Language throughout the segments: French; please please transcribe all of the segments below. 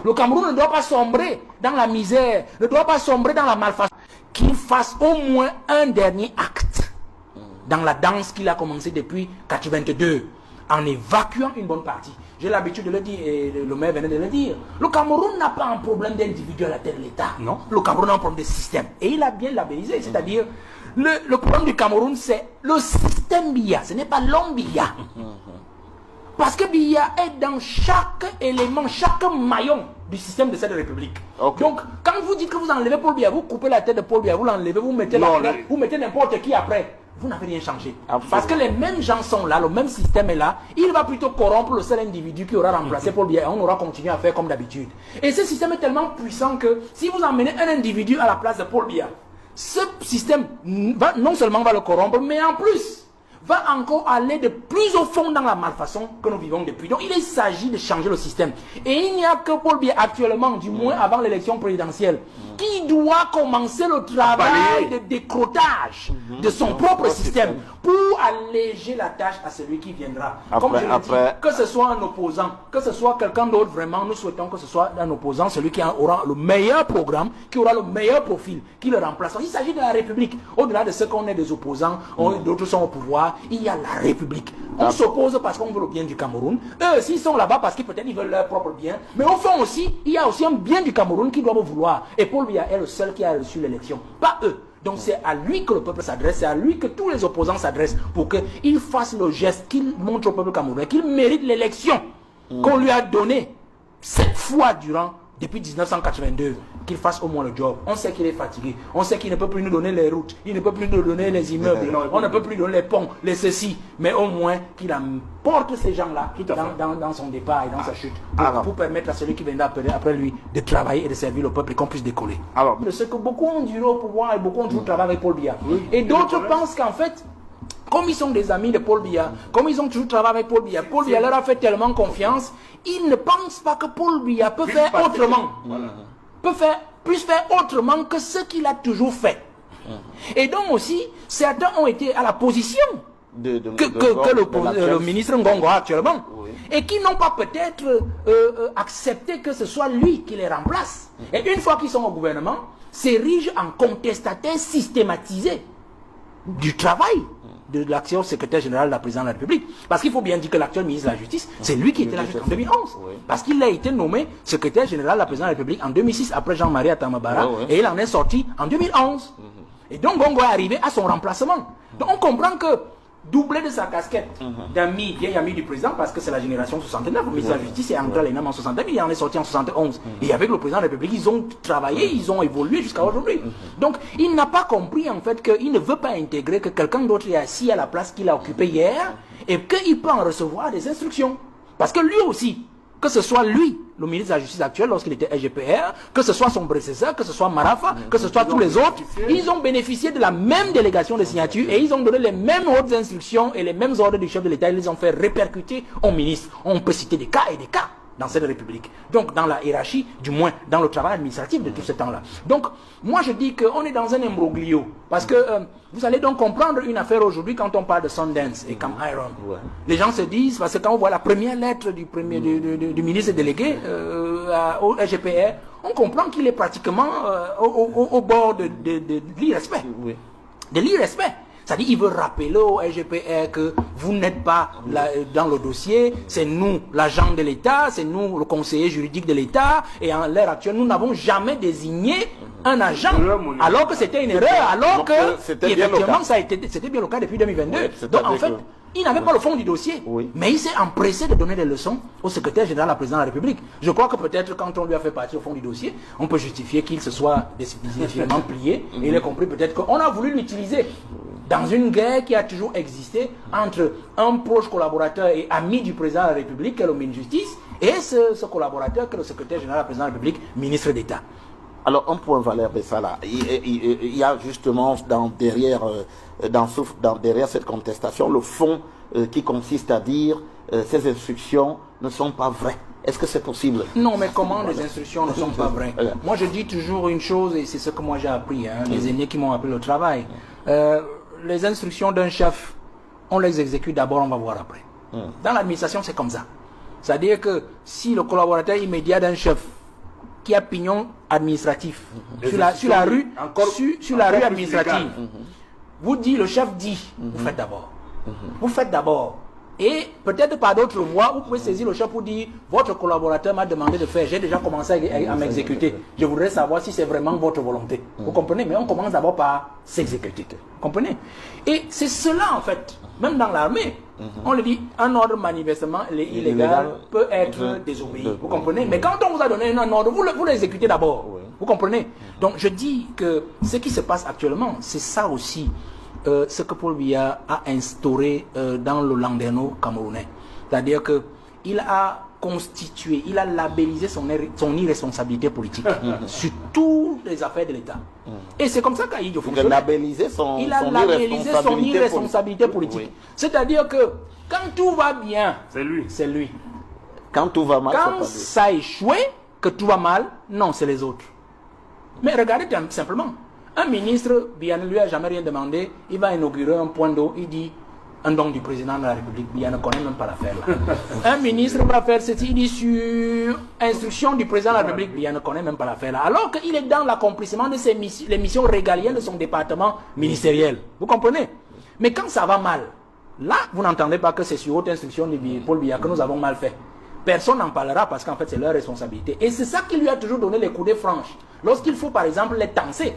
Le Cameroun ne doit pas sombrer dans la misère, ne doit pas sombrer dans la malfaçon. Qu'il fasse au moins un dernier acte dans la danse qu'il a commencé depuis 1982, en évacuant une bonne partie. J'ai l'habitude de le dire, et le maire venait de le dire. Le Cameroun n'a pas un problème d'individu à la tête de l'État. Non. Le Cameroun a un problème de système. Et il a bien labellisé, c'est-à-dire, le problème du Cameroun, c'est le système Biya, ce n'est pas l'homme Biya. Parce que Biya est dans chaque élément, chaque maillon du système de cette république. Okay. Donc, quand vous dites que vous enlevez Paul Biya, vous coupez la tête de Paul Biya, vous l'enlevez, vous mettez vous mettez n'importe qui après. Vous n'avez rien changé. Absolument. Parce que les mêmes gens sont là, le même système est là. Il va plutôt corrompre le seul individu qui aura remplacé Paul Biya et on aura continué à faire comme d'habitude. Et ce système est tellement puissant que si vous emmenez un individu à la place de Paul Biya, ce système va, non seulement va le corrompre, mais en plus va encore aller de plus au fond dans la malfaçon que nous vivons depuis. Donc il s'agit de changer le système. Et il n'y a que Paul Biya actuellement, du moins avant l'élection présidentielle, qui doit commencer le travail de décrotage de son propre système pour alléger la tâche à celui qui viendra. Comme je le dis, que ce soit un opposant, que ce soit quelqu'un d'autre, vraiment, nous souhaitons que ce soit un opposant, celui qui aura le meilleur programme, qui aura le meilleur profil, qui le remplace. Il s'agit de la République. Au-delà de ce qu'on est des opposants, d'autres sont au pouvoir, il y a la République. On s'oppose parce qu'on veut le bien du Cameroun. Eux, s'ils sont là-bas parce qu'ils peut-être ils veulent leur propre bien. Mais au fond aussi, il y a aussi un bien du Cameroun qu'ils doivent vouloir. Et Paul Biya est le seul qui a reçu l'élection. Pas eux. Donc c'est à lui que le peuple s'adresse, c'est à lui que tous les opposants s'adressent pour qu'il fasse le geste, qu'il montre au peuple camerounais qu'il mérite l'élection qu'on lui a donnée 7 fois depuis 1982, qu'il fasse au moins le job. On sait qu'il est fatigué, on sait qu'il ne peut plus nous donner les routes, il ne peut plus nous donner les immeubles, on ne peut plus donner les ponts, les ceci, mais au moins qu'il apporte ces gens-là dans son départ et dans sa chute, pour permettre à celui qui viendra après lui de travailler et de servir le peuple et qu'on puisse décoller. Alors, de ce que beaucoup ont duré au pouvoir et beaucoup ont toujours travaillé avec Paul Biya. Et d'autres pensent qu'en fait, comme ils sont des amis de Paul Biya, comme ils ont toujours travaillé avec Paul Biya leur a fait tellement confiance, ils ne pensent pas que Paul Biya peut faire autrement. Puisse faire autrement que ce qu'il a toujours fait. Et donc aussi, certains ont été à la position que le ministre Ngongo a actuellement. Et qui n'ont pas peut-être accepté que ce soit lui qui les remplace. Et une fois qu'ils sont au gouvernement, s'érigent en contestataires systématisés du travail de l'actuel secrétaire général de la présidence de la République. Parce qu'il faut bien dire que l'actuel ministre de la Justice, c'est lui qui était là jusqu'en 2011. Parce qu'il a été nommé secrétaire général de la présidence de la République en 2006 après Jean-Marie Atamabara et il en est sorti en 2011. Et donc Ngongo est arrivé à son remplacement. Donc on comprend que doublé de sa casquette d'ami, vieil ami du président, parce que c'est la génération 69, le ministre de la Justice est entré à l'ENAM en 69, il en est sorti en 71. Et avec le président de la République, ils ont travaillé, ils ont évolué jusqu'à aujourd'hui. Donc, il n'a pas compris en fait qu'il ne veut pas intégrer que quelqu'un d'autre est assis à la place qu'il a occupée hier et qu'il peut en recevoir des instructions. Parce que lui aussi, que ce soit lui, le ministre de la Justice actuel, lorsqu'il était SGPR, que ce soit son prédécesseur, que ce soit Marafa, que ce soit tous les autres, ils ont bénéficié de la même délégation de signature et ils ont donné les mêmes hautes instructions et les mêmes ordres du chef de l'État. Ils les ont fait répercuter au ministre. On peut citer des cas et des cas dans cette République. Donc, dans la hiérarchie, du moins dans le travail administratif de tout ce temps-là. Donc, moi je dis qu'on est dans un imbroglio. Parce que vous allez donc comprendre une affaire aujourd'hui quand on parle de Sundance et Cam Iron. Les gens se disent, parce que quand on voit la première lettre du ministre délégué au SGPR, on comprend qu'il est pratiquement au bord de l'irrespect. De l'irrespect. C'est-à-dire qu'il veut rappeler au SGPR que vous n'êtes pas là, dans le dossier, c'est nous, l'agent de l'État, c'est nous, le conseiller juridique de l'État, et en l'heure actuelle, nous n'avons jamais désigné un agent, alors que c'était une erreur, alors que, effectivement, c'était bien le cas depuis 2022. Donc, en fait, il n'avait pas le fond du dossier, mais il s'est empressé de donner des leçons au secrétaire général de la présidence de la République. Je crois que peut-être quand on lui a fait partir au fond du dossier, on peut justifier qu'il se soit définitivement plié, et il a compris peut-être qu'on a voulu l'utiliser dans une guerre qui a toujours existé entre un proche collaborateur et ami du président de la République, qui est le ministre de la Justice, et ce collaborateur qui est le secrétaire général de la présidence de la République, ministre d'État. Alors, un point Valère Bessala, il y a justement derrière cette contestation le fond qui consiste à dire ces instructions ne sont pas vraies. Est-ce que c'est possible? Non, mais comment les instructions ne sont pas vraies? Moi, je dis toujours une chose, et c'est ce que moi j'ai appris, les aînés qui m'ont appris le travail. Les instructions d'un chef, on les exécute d'abord, on va voir après. Dans l'administration, c'est comme ça. C'est-à-dire que si le collaborateur immédiat d'un chef qui a pignon administratif sur la rue administrative, vous dit, le chef dit, vous faites d'abord. Vous faites d'abord. Et peut-être par d'autres voies, vous pouvez saisir le chef pour dire, votre collaborateur m'a demandé de faire, j'ai déjà commencé à m'exécuter. Je voudrais savoir si c'est vraiment votre volonté. Vous comprenez? Mais on commence d'abord par s'exécuter. Vous comprenez? Et c'est cela en fait, même dans l'armée, on le dit, un ordre manifestement illégal peut être désobéi. Vous comprenez? Mais quand on vous a donné un ordre, vous l'exécutez d'abord. Vous comprenez? Donc je dis que ce qui se passe actuellement, c'est ça aussi. Ce que Paul Biya a instauré dans le landerneau camerounais. C'est-à-dire qu'il a constitué, il a labellisé son irresponsabilité politique sur toutes les affaires de l'État. Et c'est comme ça qu'Aïdjo fonctionne. Il a labellisé son irresponsabilité politique. Oui. C'est-à-dire que quand tout va bien, c'est lui. Quand tout va mal, quand ça a échoué, que tout va mal, non, c'est les autres. Mais regardez simplement. Un ministre, Biya ne lui a jamais rien demandé, il va inaugurer un point d'eau, il dit un don du président de la République, Biya ne connaît même pas l'affaire là. Un ministre va faire ceci, il dit sur instruction du président de la République, Biya ne connaît même pas l'affaire là. Alors qu'il est dans l'accomplissement de les missions régaliennes de son département ministériel. Vous comprenez? Mais quand ça va mal, là, vous n'entendez pas que c'est sur haute instruction de Paul Biya que nous avons mal fait. Personne n'en parlera parce qu'en fait c'est leur responsabilité. Et c'est ça qui lui a toujours donné les coups de franche. Lorsqu'il faut par exemple les tancer,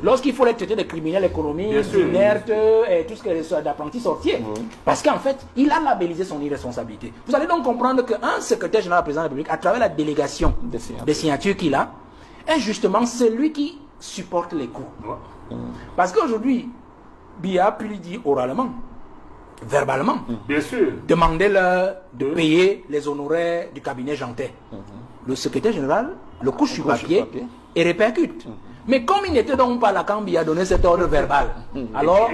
lorsqu'il faut les traiter de criminels économiques, d'inertes et tout ce que les d'apprentis sorciers. Parce qu'en fait, il a labellisé son irresponsabilité. Vous allez donc comprendre qu'un secrétaire général président de la République, à travers la délégation des signatures qu'il a, est justement celui qui supporte les coups. Parce qu'aujourd'hui, Biya a pu lui dire oralement, verbalement, demandez-leur de payer les honoraires du cabinet Jantet. Le secrétaire général le couche sur papier et répercute. Mais comme il n'était donc pas là quand Biya a donné cet ordre verbal, alors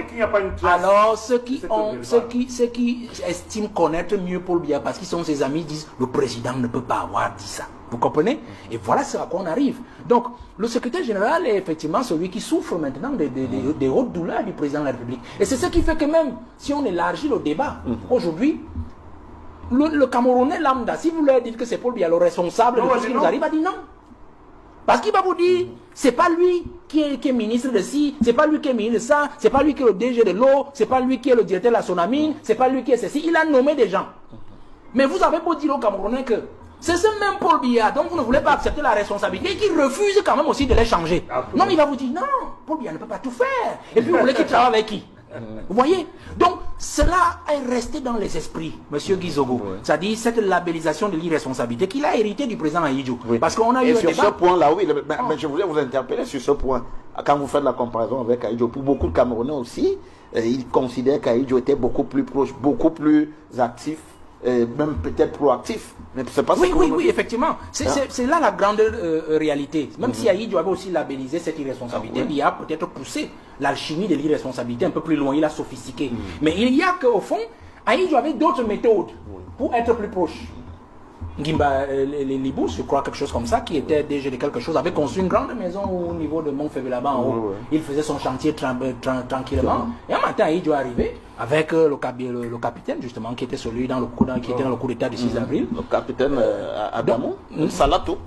ceux qui estiment connaître mieux Paul Biya parce qu'ils sont ses amis disent le président ne peut pas avoir dit ça. Vous comprenez? Et voilà ce à quoi on arrive. Donc le secrétaire général est effectivement celui qui souffre maintenant des hautes douleurs du président de la République. Et c'est ce qui fait que même si on élargit le débat, aujourd'hui, le Camerounais lambda, si vous leur dites que c'est Paul Biya le responsable de ce qui nous arrive, il va dire non. Parce qu'il va vous dire, c'est pas lui qui est ministre de ci, c'est pas lui qui est ministre de ça, c'est pas lui qui est le DG de l'eau, c'est pas lui qui est le directeur de la Sonamine, c'est pas lui qui est ceci. Il a nommé des gens. Mais vous avez beau dire aux Camerounais que c'est ce même Paul Biya, donc vous ne voulez pas accepter la responsabilité et qui refuse quand même aussi de les changer. Non, il va vous dire, non, Paul Biya ne peut pas tout faire. Et puis vous voulez qu'il travaille avec qui? Vous voyez? Donc, cela est resté dans les esprits, monsieur Guizogo. C'est-à-dire cette labellisation de l'irresponsabilité qu'il a hérité du président Aïdjo. Parce qu'on a eu un sur débat. Ce point-là, oui, mais je voulais vous interpeller sur ce point. Quand vous faites la comparaison avec Aïdjo, pour beaucoup de Camerounais aussi, ils considèrent qu'Aïdjo était beaucoup plus proche, beaucoup plus actif, même peut-être proactif. Mais c'est pas oui, effectivement. C'est là la grande réalité. Même si Aïdjo avait aussi labellisé cette irresponsabilité, il a peut-être poussé l'alchimie de l'irresponsabilité un peu plus loin, il a sophistiqué. Mais il y a qu'au fond, Aïdjo avait d'autres méthodes pour être plus proche. Ngimba Libou, je crois quelque chose comme ça, qui était DG de quelque chose, avait construit une grande maison au niveau de Montfévé là-bas en haut. Il faisait son chantier tranquillement. Et un matin, Aïdjo est arrivé avec le capitaine justement, qui était celui dans le coup d'état du 6 avril. Le capitaine Adamou Salatou,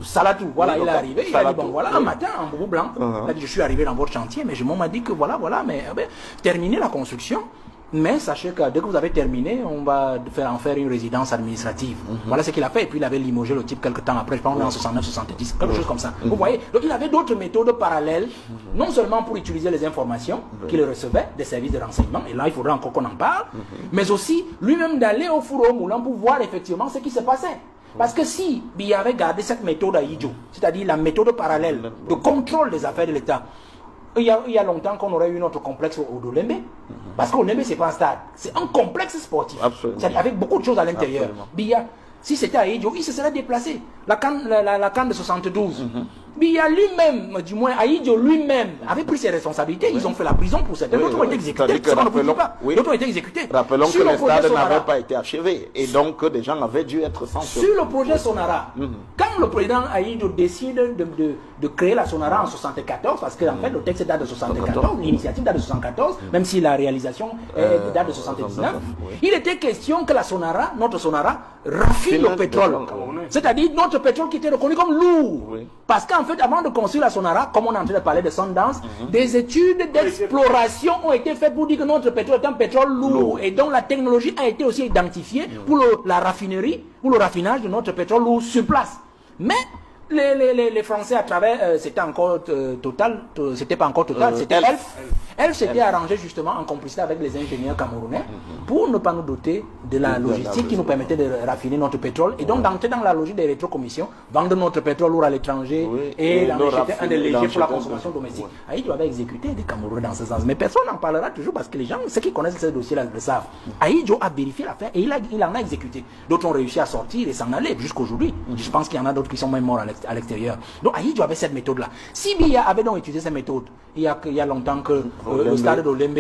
voilà, il est arrivé, il a dit bon voilà, un matin en boubou blanc, il a dit je suis arrivé dans votre chantier, mais on m'a dit que voilà, mais terminez la construction. Mais sachez que dès que vous avez terminé, on va en faire une résidence administrative. Voilà ce qu'il a fait. Et puis il avait limogé le type quelques temps après, je pense en 69-70, quelque chose comme ça. Vous voyez? Donc il avait d'autres méthodes parallèles, non seulement pour utiliser les informations qu'il recevait des services de renseignement, et là il faudrait encore qu'on en parle, mais aussi lui-même d'aller au four au moulin pour voir effectivement ce qui se passait. Parce que si Biya avait gardé cette méthode à Aïdjo, c'est-à-dire la méthode parallèle de contrôle des affaires de l'État, il y a longtemps qu'on aurait eu notre complexe au Dolembe. Parce qu'au Dolembe, c'est pas un stade. C'est un complexe sportif. Avec beaucoup de choses à l'intérieur. Biya, si c'était à Aïdjo, il se serait déplacé. La CAN de 72. Biya lui-même, du moins Aïdjo lui-même, avait pris ses responsabilités. Ils ont fait la prison pour certains. D'autres ont été exécutés. D'autres ont été exécutés. Rappelons que les stades n'avaient pas été achevés. Et donc, des gens avaient dû être censurés. Sur le projet Sonara, quand quand le président Ahidjo décide de créer la Sonara en 74, parce qu'en fait le texte date de 74, l'initiative date de 74, même si la réalisation date de 79, il était question que la Sonara, notre Sonara, raffine le pétrole. C'est-à-dire notre pétrole qui était reconnu comme lourd. Parce qu'en fait, avant de construire la Sonara, comme on est en train de parler de Sundance, des études d'exploration ont été faites pour dire que notre pétrole est un pétrole lourd. Et donc la technologie a été aussi identifiée pour la raffinerie, pour le raffinage de notre pétrole lourd sur place. Mais les Français à travers, c'était encore Total, c'était pas encore Total, c'était Elf. Elf s'était arrangé justement en complicité avec les ingénieurs camerounais pour ne pas nous doter de la logistique qui nous permettait de raffiner notre pétrole et donc d'entrer dans la logique des rétrocommissions, vendre notre pétrole lourd à l'étranger et l'enrichir un des légers pour la consommation domestique. Ahidjo avait exécuté des Camerounais dans ce sens, mais personne n'en parlera toujours parce que les gens, ceux qui connaissent ce dossier-là le savent. Ahidjo a vérifié l'affaire et il en a exécuté. D'autres ont réussi à sortir et s'en aller jusqu'aujourd'hui. Je pense qu'il y en a d'autres qui sont même morts à l'extérieur. Donc Ahidjo avait cette méthode-là. Si Biya avait donc utilisé cette méthode, il y a longtemps que le stade d'Olembe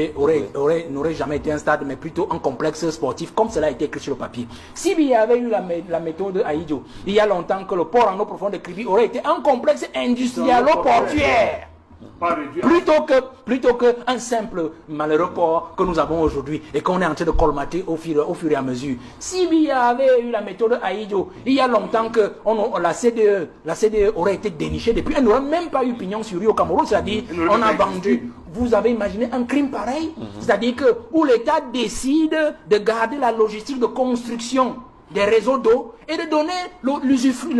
n'aurait jamais été un stade, mais plutôt un complexe sportif, comme cela a été écrit sur le papier. Si Biya avait eu la méthode Ahidjo, il y a longtemps que le port en eau profonde de Kribi aurait été un complexe industrialo-portuaire. Plutôt qu'un simple malheureux port que nous avons aujourd'hui et qu'on est en train de colmater au fur et à mesure. Si Biya avait eu la méthode Ahidjo, il y a longtemps que la CDE aurait été dénichée depuis. Elle n'aurait même pas eu pignon sur rue au Cameroun, c'est-à-dire on a vendu. Vous avez imaginé un crime pareil? C'est-à-dire que où l'État décide de garder la logistique de construction des réseaux d'eau et de donner l'usufruit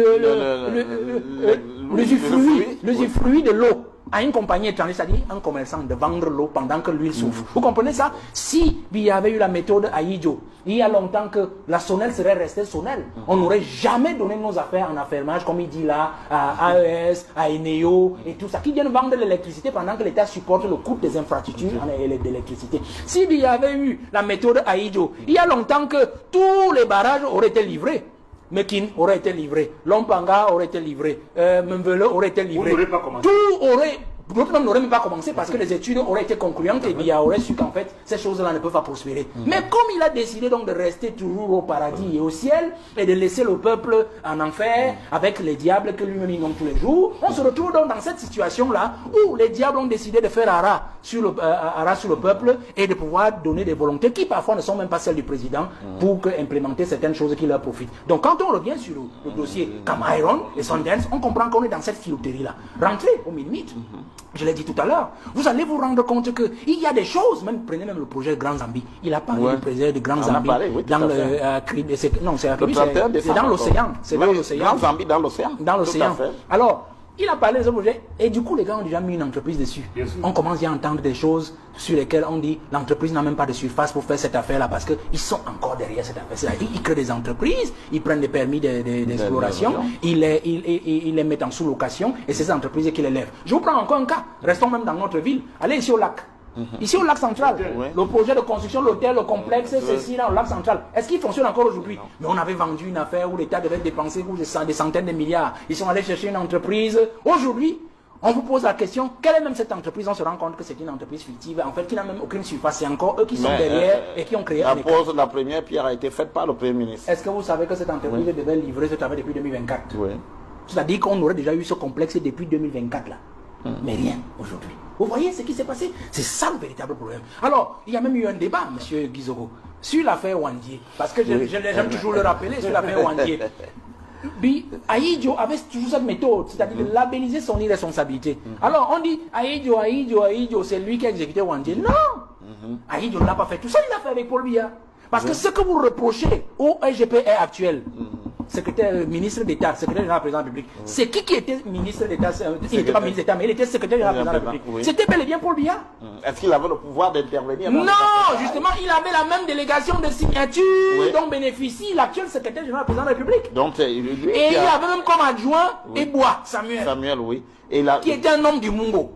de l'eau à une compagnie étrangère, c'est-à-dire un commerçant, de vendre l'eau pendant que l'huile souffre. Vous comprenez ça? Si il y avait eu la méthode Ahidjo, il y a longtemps que la Sonel serait restée Sonel. On n'aurait jamais donné nos affaires en affermage, comme il dit là, à AES, à Eneo et tout ça, qui viennent vendre l'électricité pendant que l'État supporte le coût des infrastructures d'électricité. Si il y avait eu la méthode Ahidjo, il y a longtemps que tous les barrages auraient été livrés. Mekin aurait été livré, Lompanga aurait été livré, Mbele aurait été livré. Tout aurait, d'autres même n'auraient même pas commencé parce que les études auraient été concluantes et Biya aurait su qu'en fait ces choses-là ne peuvent pas prospérer. Mais comme il a décidé donc de rester toujours au paradis et au ciel et de laisser le peuple en enfer avec les diables que lui-même il nomme tous les jours, on se retrouve donc dans cette situation-là où les diables ont décidé de faire hara sur le peuple et de pouvoir donner des volontés qui parfois ne sont même pas celles du président pour implémenter certaines choses qui leur profitent. Donc quand on revient sur le dossier comme Iron et Sundance, on comprend qu'on est dans cette filouterie-là. Rentrez au minute. Je l'ai dit tout à l'heure, vous allez vous rendre compte qu'il y a des choses, prenez même le projet Grand Zambie. Il a parlé du projet de Grand Zambie dans le... non, c'est dans l'océan. C'est dans l'océan. Grand Zambie dans l'océan. Dans l'océan. Alors, il a parlé de ce projet et du coup les gars ont déjà mis une entreprise dessus. On commence à entendre des choses sur lesquelles on dit l'entreprise n'a même pas de surface pour faire cette affaire-là parce qu'ils sont encore derrière cette affaire. C'est-à-dire ils créent des entreprises, ils prennent des permis d'exploration, ils les mettent en sous-location et c'est ces entreprises qui les lèvent. Je vous prends encore un cas, restons même dans notre ville, allez ici au lac. Ici au lac central, le projet de construction, l'hôtel, le complexe, c'est ici là au lac central. Est-ce qu'il fonctionne encore aujourd'hui? Mais on avait vendu une affaire où l'État devait dépenser des centaines de milliards. Ils sont allés chercher une entreprise. Aujourd'hui, on vous pose la question, quelle est même cette entreprise? On se rend compte que c'est une entreprise fictive, en fait, qui n'a même aucune surface. C'est encore eux qui sont derrière et qui ont créé la première pierre a été faite par le Premier ministre. Est-ce que vous savez que cette entreprise devait livrer ce travail depuis 2024? C'est-à-dire qu'on aurait déjà eu ce complexe depuis 2024 là. Mais rien aujourd'hui. Vous voyez ce qui s'est passé? C'est ça le véritable problème. Alors, il y a même eu un débat, M. Guizoro, sur l'affaire Wandier. Parce que j'aime toujours le rappeler sur l'affaire Wandier. Ahidjo avait toujours cette méthode, c'est-à-dire de labelliser son irresponsabilité. Alors, on dit Ahidjo, c'est lui qui a exécuté Wandier. Non! Ahidjo ne l'a pas fait tout seul, il l'a fait avec Paul Biya. Parce que ce que vous reprochez au SGPR actuel, secrétaire ministre d'État, secrétaire général président de la République, c'est qui était ministre d'État? Il n'était pas ministre d'État, mais il était secrétaire général président de la République. C'était bel et bien Paul Biya. Est-ce qu'il avait le pouvoir d'intervenir? Non, justement, il avait la même délégation de signature dont bénéficie l'actuel secrétaire général président de la République. Donc, et il avait même comme adjoint Ebois Samuel. Qui était un homme du Mungo.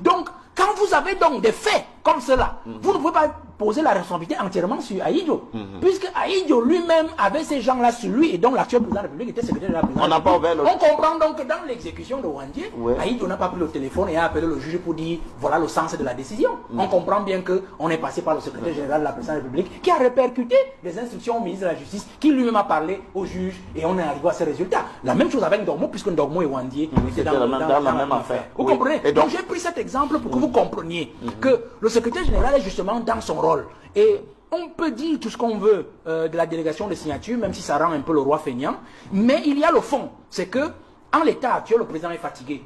Donc, quand vous avez donc des faits comme cela, vous ne pouvez pas poser la responsabilité entièrement sur Ahidjo. Puisque Ahidjo lui-même avait ces gens-là sur lui et donc l'actuel président de la République était secrétaire de la présidence. On n'a pas ouvert le... On comprend donc que dans l'exécution de Wandié, Ahidjo n'a pas pris le téléphone et a appelé le juge pour dire voilà le sens de la décision. On comprend bien qu'on est passé par le secrétaire général de la présidence de la République qui a répercuté les instructions au ministre de la Justice, qui lui-même a parlé au juge et on est arrivé à ces résultats. La même chose avec Ndormo, puisque Ndormo et Wandié étaient dans la même affaire. Vous comprenez? Et donc j'ai pris cet exemple pour que vous compreniez que le secrétaire général est justement dans son rôle. Et on peut dire tout ce qu'on veut de la délégation de signature, même si ça rend un peu le roi feignant, mais il y a le fond. C'est que, en l'état actuel, le président est fatigué.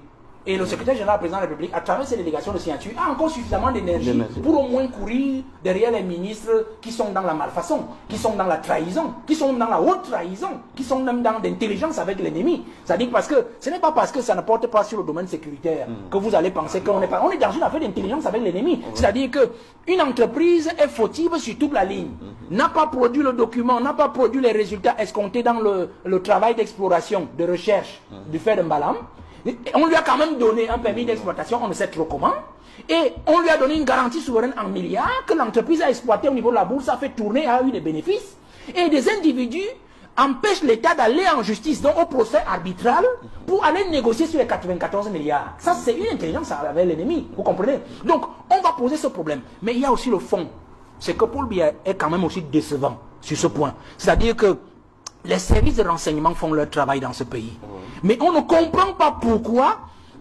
Et le secrétaire général du président de la République, à travers ces délégations de signature, a encore suffisamment d'énergie pour au moins courir derrière les ministres qui sont dans la malfaçon, qui sont dans la trahison, qui sont dans la haute trahison, qui sont même dans l'intelligence avec l'ennemi. C'est-à-dire parce que ce n'est pas parce que ça ne porte pas sur le domaine sécuritaire que vous allez penser qu'on n'est pas... On est dans une affaire d'intelligence avec l'ennemi. C'est-à-dire qu'une entreprise est fautive sur toute la ligne, n'a pas produit le document, n'a pas produit les résultats escomptés dans le travail d'exploration, de recherche du fait de Mbalam. On lui a quand même donné un permis d'exploitation, on ne sait trop comment, et on lui a donné une garantie souveraine en milliards que l'entreprise a exploité au niveau de la bourse, a fait tourner, a eu des bénéfices, et des individus empêchent l'État d'aller en justice, donc au procès arbitral, pour aller négocier sur les 94 milliards. Ça, c'est une intelligence avec l'ennemi, vous comprenez? Donc, on va poser ce problème. Mais il y a aussi le fond. C'est que Paul Biya est quand même aussi décevant sur ce point. C'est-à-dire que les services de renseignement font leur travail dans ce pays. Mais on ne comprend pas pourquoi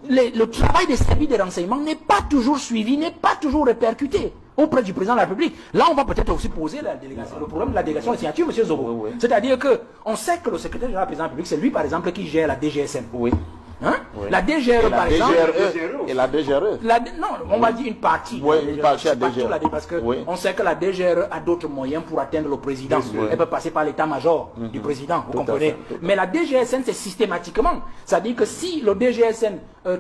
le travail des services de renseignement n'est pas toujours suivi, n'est pas toujours répercuté auprès du président de la République. Là, on va peut-être aussi poser le problème de la délégation de signature, M. Zogo. C'est-à-dire qu'on sait que le secrétaire général du président de la République, c'est lui, par exemple, qui gère la DGSN. Hein? La DGRE, par exemple. Et la DGRE. Non, on va dire une partie. Une partie à DGRE. Parce qu'on sait que la DGRE a d'autres moyens pour atteindre le président. Elle peut passer par l'état-major du président, vous comprenez. Mais la DGSN, c'est systématiquement. C'est-à-dire que si le DGSN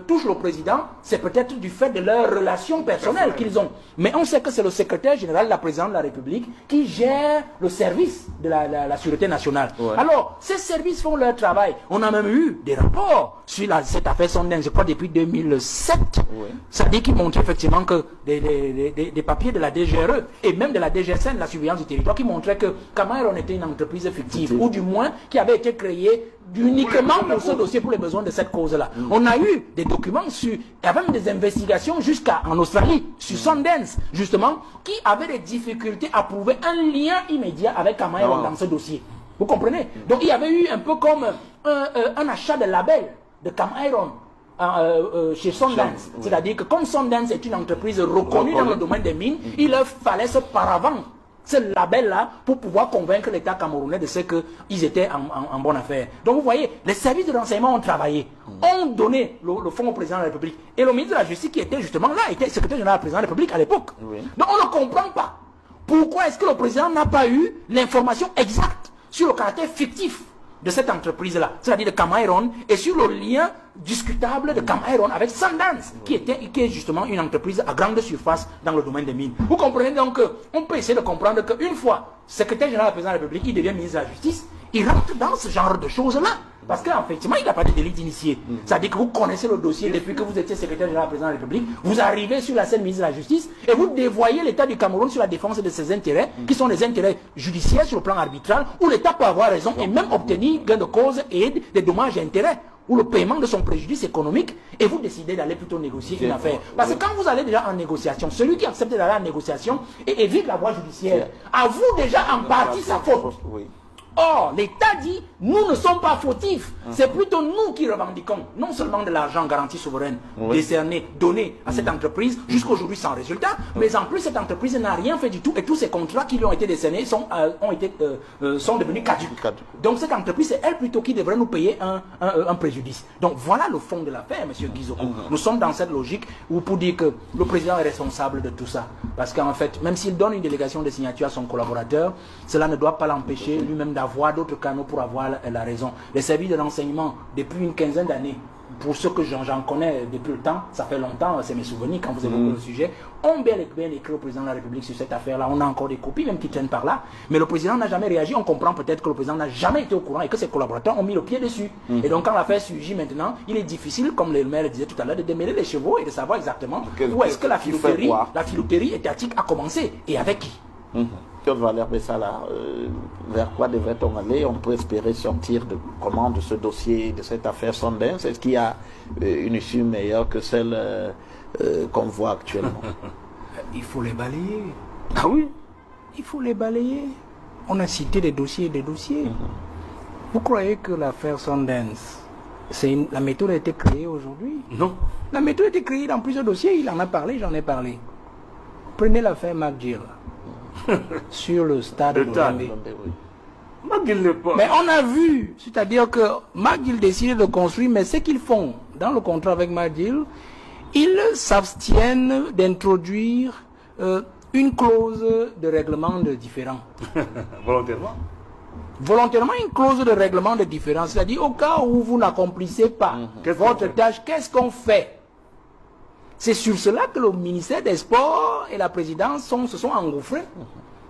touche le président, c'est peut-être du fait de leurs relations personnelles qu'ils ont. Mais on sait que c'est le secrétaire général de la présidence de la République qui gère le service de la sûreté nationale. Alors, ces services font leur travail. On a même eu des rapports sur cette affaire Sundance, je crois depuis 2007, ça dit qu'il montrait effectivement que des papiers de la DGRE et même de la DGSN, la surveillance du territoire, qui montraient que Cameroun était une entreprise fictive, ou du moins qui avait été créée uniquement pour ce dossier, pour les besoins de cette cause-là. On a eu des documents sur, il y avait même des investigations jusqu'en Australie, sur Sundance, justement, qui avaient des difficultés à prouver un lien immédiat avec Cameroun dans ce dossier. Vous comprenez? Donc il y avait eu un peu comme un achat de label de Cameroun chez Sundance. C'est-à-dire que comme Sundance est une entreprise reconnue dans le domaine des mines, il leur fallait ce paravent, ce label-là, pour pouvoir convaincre l'État camerounais de ce qu'ils étaient en bonne affaire. Donc vous voyez, les services de renseignement ont travaillé, ont donné le fonds au président de la République. Et le ministre de la Justice qui était justement là, était secrétaire général du président de la République à l'époque. Donc on ne comprend pas pourquoi est-ce que le président n'a pas eu l'information exacte sur le caractère fictif de cette entreprise-là, c'est-à-dire de Cameroun, et sur le lien discutable de Cameroun avec Sundance, qui est justement une entreprise à grande surface dans le domaine des mines. Vous comprenez donc qu'on peut essayer de comprendre qu'une fois secrétaire général du président de la République, il devient ministre de la Justice, il rentre dans ce genre de choses-là. Parce qu'effectivement, il n'a pas de délit d'initié. C'est-à-dire que vous connaissez le dossier depuis que vous étiez secrétaire général du président de la République, vous arrivez sur la scène ministre de la Justice et vous dévoyez l'État du Cameroun sur la défense de ses intérêts, qui sont des intérêts judiciaires sur le plan arbitral, où l'État peut avoir raison et même obtenir gain de cause et des dommages et intérêts, ou le paiement de son préjudice économique, et vous décidez d'aller plutôt négocier une affaire. Parce que quand vous allez déjà en négociation, celui qui accepte d'aller en négociation et évite la voie judiciaire, avoue déjà en partie sa faute. Or, l'État dit, nous ne sommes pas fautifs. C'est plutôt nous qui revendiquons, non seulement de l'argent garantie souveraine décerné, donné à cette entreprise, jusqu'aujourd'hui sans résultat, mais en plus, cette entreprise n'a rien fait du tout et tous ces contrats qui lui ont été décernés sont devenus caducs. Donc, cette entreprise, c'est elle plutôt qui devrait nous payer un préjudice. Donc, voilà le fond de l'affaire, M. Guizoko. Nous sommes dans cette logique où, pour dire que le président est responsable de tout ça. Parce qu'en fait, même s'il donne une délégation de signature à son collaborateur, cela ne doit pas l'empêcher lui-même d'avoir d'autres canaux pour avoir la raison. Les services de renseignement, depuis une quinzaine d'années, pour ceux que j'en connais depuis le temps, ça fait longtemps, c'est mes souvenirs quand vous évoquez le sujet, ont bien écrit au président de la République sur cette affaire-là. On a encore des copies, même qui traînent par là. Mais le président n'a jamais réagi. On comprend peut-être que le président n'a jamais été au courant et que ses collaborateurs ont mis le pied dessus. Et donc, quand l'affaire surgit maintenant, il est difficile, comme le maire le disait tout à l'heure, de démêler les chevaux et de savoir exactement où est-ce que la filouterie étatique a commencé et avec qui. Claude Valère Bessala, vers quoi devrait-on aller? On peut espérer sortir de ce dossier, de cette affaire Sundance? Est-ce qu'il y a une issue meilleure que celle qu'on voit actuellement? Il faut les balayer. Ah oui? Il faut les balayer. On a cité des dossiers et des dossiers. Vous croyez que l'affaire Sundance, la méthode a été créée aujourd'hui? Non. La méthode a été créée dans plusieurs dossiers. Il en a parlé, j'en ai parlé. Prenez l'affaire McGill. Sur le stade de Lomé. Mais on a vu, c'est-à-dire que McGill décide de construire, mais ce qu'ils font dans le contrat avec McGill, ils s'abstiennent d'introduire une clause de règlement de différend. Volontairement? Volontairement une clause de règlement de différend, c'est-à-dire au cas où vous n'accomplissez pas votre tâche, qu'est-ce qu'on fait? C'est sur cela que le ministère des Sports et la présidence se sont engouffrés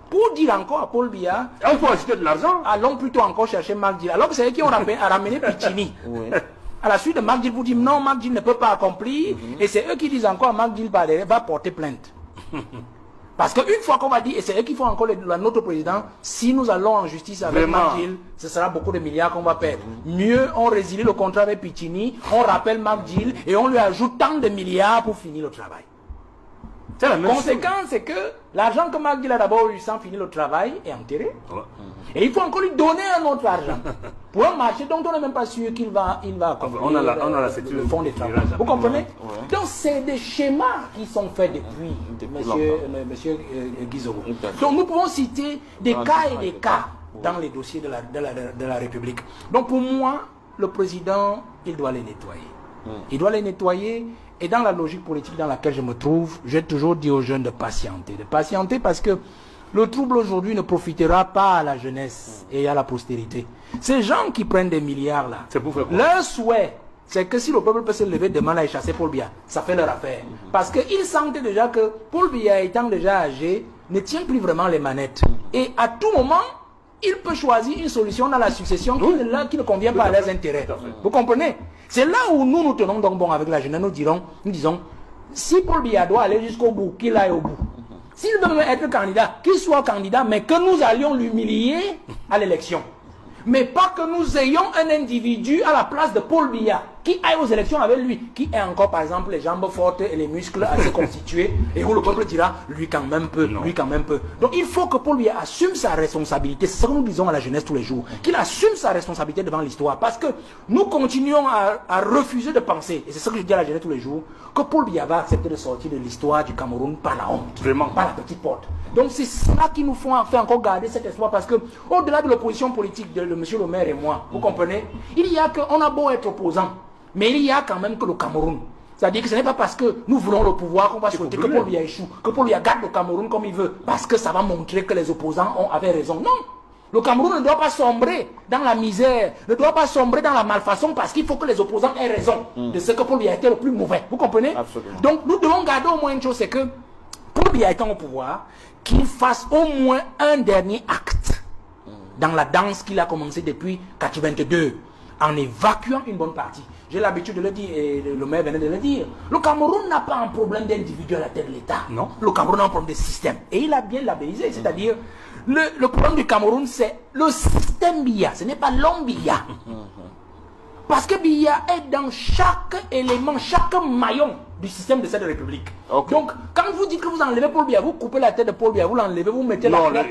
pour dire encore à Paul Biya, il faut acheter de l'argent. Allons plutôt encore chercher McGill. Alors que c'est eux qui ont ramené Piccini. Oui. À la suite de McGill, vous dites non, McGill ne peut pas accomplir. Et c'est eux qui disent encore à McGill va porter plainte. Parce qu'une fois qu'on va dire, et c'est eux qui font encore notre président, si nous allons en justice avec McGill, ce sera beaucoup de milliards qu'on va perdre. Mieux, on résilie le contrat avec Piccini, on rappelle McGill et on lui ajoute tant de milliards pour finir le travail. La conséquence, c'est que l'argent que McGill a d'abord eu sans finir le travail est enterré. Ouais. Et il faut encore lui donner un autre argent pour un marché dont on n'est même pas sûr qu'il va accomplir le fond des travaux. Vous comprenez? Donc c'est des schémas qui sont faits depuis monsieur Guizoro. Donc nous pouvons citer des cas et des cas dans les dossiers de la République. Donc pour moi, le président, il doit les nettoyer. Il doit les nettoyer. Et dans la logique politique dans laquelle je me trouve, j'ai toujours dit aux jeunes de patienter. De patienter parce que le trouble aujourd'hui ne profitera pas à la jeunesse et à la postérité. Ces gens qui prennent des milliards là, leur souhait, c'est que si le peuple peut se lever demain là et chasser Paul Biya, ça fait leur affaire. Parce qu'ils sentent déjà que Paul Biya étant déjà âgé, ne tient plus vraiment les manettes. Et à tout moment, il peut choisir une solution dans la succession qui ne convient pas à leurs intérêts. Vous comprenez? C'est là où nous tenons donc bon avec la jeunesse. Nous disons, si Paul Biya doit aller jusqu'au bout, qu'il aille au bout. S'il veut être candidat, qu'il soit candidat, mais que nous allions l'humilier à l'élection. Mais pas que nous ayons un individu à la place de Paul Biya qui aille aux élections avec lui, qui ait encore par exemple les jambes fortes et les muscles assez constitués, et où le peuple dira, lui quand même peu, lui quand même peu. Donc il faut que Paul Biya assume sa responsabilité, c'est ce que nous disons à la jeunesse tous les jours, qu'il assume sa responsabilité devant l'histoire, parce que nous continuons à refuser de penser, et c'est ce que je dis à la jeunesse tous les jours, que Paul Biya va accepter de sortir de l'histoire du Cameroun par la honte, par la petite porte. Donc c'est cela qui nous fait encore garder cet espoir, parce que au-delà de l'opposition politique de M. le maire et moi, vous comprenez, on a beau être opposant, mais il y a quand même que le Cameroun. C'est-à-dire que ce n'est pas parce que nous voulons le pouvoir qu'on va souhaiter que Paul Biya échoue, que Paul Biya garde le Cameroun comme il veut, parce que ça va montrer que les opposants avaient raison. Non, le Cameroun ne doit pas sombrer dans la misère, ne doit pas sombrer dans la malfaçon, parce qu'il faut que les opposants aient raison de ce que Paul Biya était le plus mauvais. Vous comprenez? Absolument. Donc nous devons garder au moins une chose, c'est que Paul Biya étant au pouvoir, qu'il fasse au moins un dernier acte dans la danse qu'il a commencé depuis 1982, en évacuant une bonne partie. J'ai l'habitude de le dire, et le maire venait de le dire. Le Cameroun n'a pas un problème d'individu à la tête de l'État. Non. Le Cameroun a un problème de système. Et il a bien labellisé, c'est-à-dire, le problème du Cameroun, c'est le système Biya, ce n'est pas l'homme Biya. Parce que Biya est dans chaque élément, chaque maillon du système de cette république. Okay. Donc, quand vous dites que vous enlevez Paul Biya, vous coupez la tête de Paul Biya, vous l'enlevez, vous mettez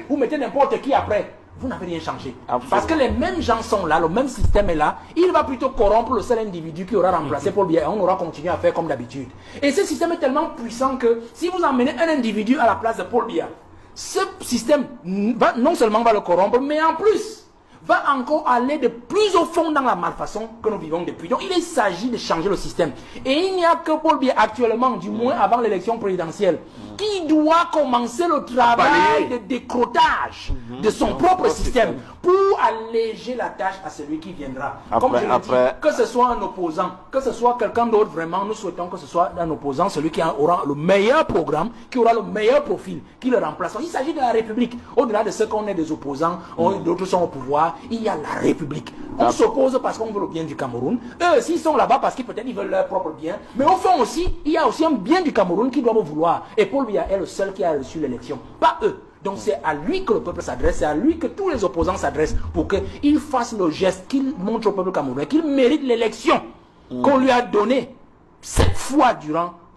vous mettez n'importe qui après. Vous n'avez rien changé. Absolument. Parce que les mêmes gens sont là, le même système est là. Il va plutôt corrompre le seul individu qui aura remplacé Paul Biya et on aura continué à faire comme d'habitude. Et ce système est tellement puissant que si vous emmenez un individu à la place de Paul Biya, ce système non seulement va le corrompre, mais en plus va encore aller de plus au fond dans la malfaçon que nous vivons depuis. Donc il s'agit de changer le système. Et il n'y a que Paul Biya actuellement, du moins avant l'élection présidentielle, qui doit commencer le travail de décrotage de son propre système pour alléger la tâche à celui qui viendra. Comme je le dis, que ce soit un opposant, que ce soit quelqu'un d'autre, vraiment, nous souhaitons que ce soit un opposant, celui qui aura le meilleur programme, qui aura le meilleur profil, qui le remplace. Il s'agit de la République. Au-delà de ce qu'on est des opposants, d'autres sont au pouvoir, il y a la République. On s'oppose parce qu'on veut le bien du Cameroun. Eux aussi, ils sont là-bas parce qu'ils peut-être ils veulent leur propre bien. Mais au fond aussi, il y a aussi un bien du Cameroun qu'ils doivent vouloir. Et Paul Biya est le seul qui a reçu l'élection, pas eux. Donc c'est à lui que le peuple s'adresse, c'est à lui que tous les opposants s'adressent pour qu'il fasse le geste, qu'il montre au peuple camerounais qu'il mérite l'élection qu'on lui a donnée 7 fois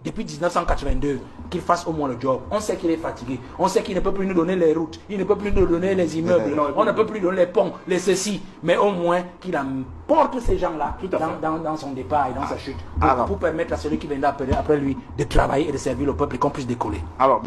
depuis 1982, qu'il fasse au moins le job. On sait qu'il est fatigué, on sait qu'il ne peut plus nous donner les routes, il ne peut plus nous donner les immeubles, on ne peut plus donner les ponts, les ceci, mais au moins qu'il emporte ces gens-là dans son départ et dans sa chute, pour permettre à celui qui viendra après lui de travailler et de servir le peuple et qu'on puisse décoller. Alors,